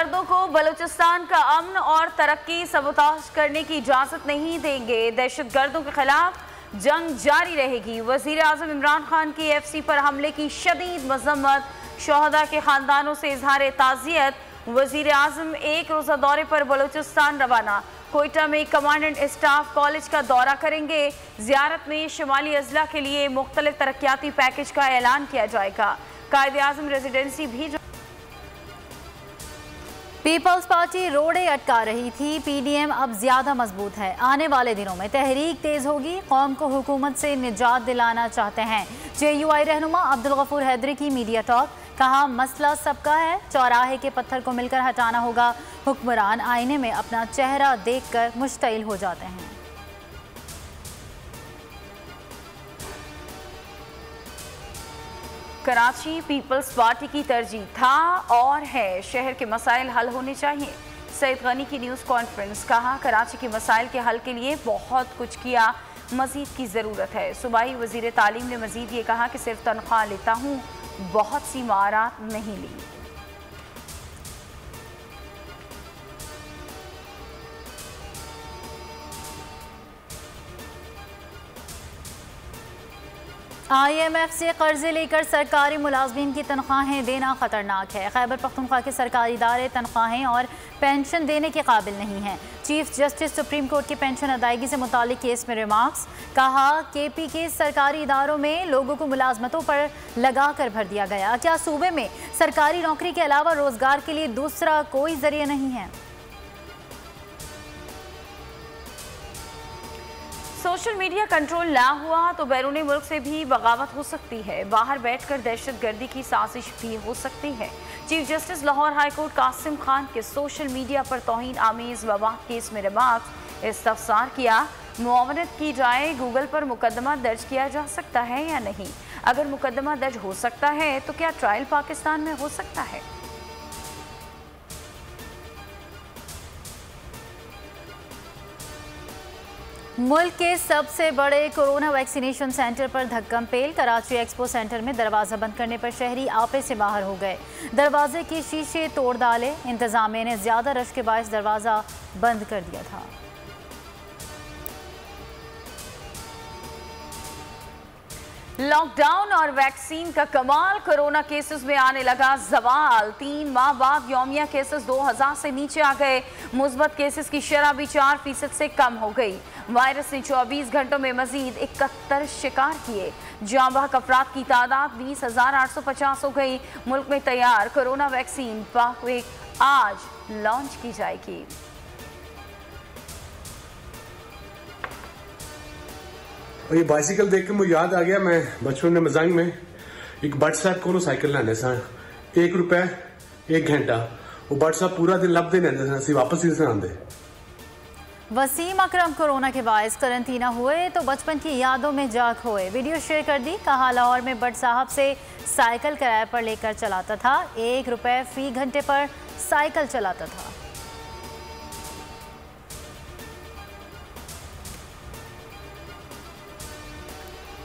दहशतगर्दों को बलूचिस्तान का अमन और तरक्की सबूताज करने की इजाज़त नहीं देंगे। दहशतगर्दों के खिलाफ जंग जारी रहेगी। वज़ीर आज़म इमरान खान की एफसी पर हमले की शदीद मज़म्मत। शोहदा के ख़ानदानों से इजहार ताज़ियत। वज़ीर आज़म एक रोज़ा दौरे पर बलूचिस्तान रवाना। कोयटा में कमांडेंट स्टाफ कॉलेज का दौरा करेंगे। ज़ियारत में शुमाली अजला के लिए मुख्तलिफ तरक्याती पैकेज का ऐलान किया जाएगा। कायदे आज़म रेजिडेंसी भी पीपल्स पार्टी रोड़े अटका रही थी, पीडीएम अब ज्यादा मजबूत है। आने वाले दिनों में तहरीक तेज होगी। कौम को हुकूमत से निजात दिलाना चाहते हैं। जेयूआई रहनुमा अब्दुल गफूर हैदरी की मीडिया टॉक। कहा मसला सबका है, चौराहे के पत्थर को मिलकर हटाना होगा। हुक्मरान आईने में अपना चेहरा देखकर मुश्तइल हो जाते हैं। कराची पीपल्स पार्टी की तरजीह था और है, शहर के मसाइल हल होने चाहिए। सईद गनी की न्यूज़ कॉन्फ्रेंस। कहा कराची के मसाइल के हल के लिए बहुत कुछ किया, मजीद की ज़रूरत है। सूबाई वज़ीर तालीम ने मजीद ये कहा कि सिर्फ तनख्वाह लेता हूँ, बहुत सी मारात नहीं ली। IMF से कर्जे लेकर सरकारी मुलाजमीन की तनख्वाहें देना खतरनाक है। खैबर पख्तूनख्वा के सरकारी इदारे तनख्वाहें और पेंशन देने के काबिल नहीं हैं। चीफ जस्टिस सुप्रीम कोर्ट की पेंशन अदायगी से मुतालिक केस में रिमार्क्स। कहा KP के सरकारी इदारों में लोगों को मुलाजमतों पर लगा कर भर दिया गया। क्या सूबे में सरकारी नौकरी के अलावा रोजगार के लिए दूसरा कोई जरिया नहीं है? सोशल मीडिया कंट्रोल ना हुआ तो बैरूनी मुल्क से भी बगावत हो सकती है। बाहर बैठकर दहशतगर्दी की साजिश भी हो सकती है। Chief justice Lahore high court Qasim Khan के सोशल मीडिया पर तौहीन आमीज मवाद केस में रिमार्क्स। इस्तफसार किया, मुआवनत की जाए, गूगल पर मुकदमा दर्ज किया जा सकता है या नहीं? अगर मुकदमा दर्ज हो सकता है तो क्या ट्रायल पाकिस्तान में हो सकता है? मुल्क के सबसे बड़े कोरोना वैक्सीनेशन सेंटर पर धक्कम पेल। कराची एक्सपो सेंटर में दरवाज़ा बंद करने पर शहरी आपे से बाहर हो गए। दरवाजे के शीशे तोड़ डाले। इंतजामिया ने ज्यादा रश के बायस दरवाज़ा बंद कर दिया था। लॉकडाउन और वैक्सीन का कमाल। कोरोना केसेस में आने लगा जवाल। 3 माह बाद यौमिया केसेस 2000 से नीचे आ गए। मुस्बत केसेस की शरह भी 4% से कम हो गई। वायरस ने 24 घंटों में मजीद 71 शिकार किए। जांबाक अफराद की तादाद 20,850 हो गई। मुल्क में तैयार कोरोना वैक्सीन पाकवेक आज लॉन्च की जाएगी। और ये बाइसिकल देख के मुझे याद आ गया, मैं बचपन में मजांग में एक बट साहब को साइकिल लाने सा ₹1 1 घंटा वो बट साहब पूरा दिन लभते रहते थे, वापस ही से आते। वसीम अकरम कोरोना के बायस करंतना हुए तो बचपन की यादों में जाग हुए। वीडियो शेयर कर दी। कहा लाहौर में बट साहब से साइकिल किराए पर लेकर चलाता था। ₹1 फी घंटे पर साइकिल चलाता था।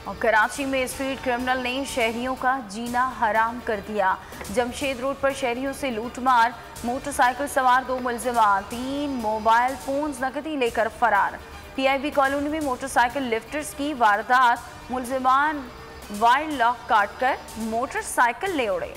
और कराची में स्ट्रीट क्रिमिनल ने शहरियों का जीना हराम कर दिया। जमशेद रोड पर शहरियों से लूटमार। मोटरसाइकिल सवार 2 मुलजिमान 3 मोबाइल फोन्स नकदी लेकर फरार। PIB कॉलोनी में मोटरसाइकिल लिफ्टर्स की वारदात। मुलजिमान वाइल्ड लॉक काटकर मोटरसाइकिल ले उड़े।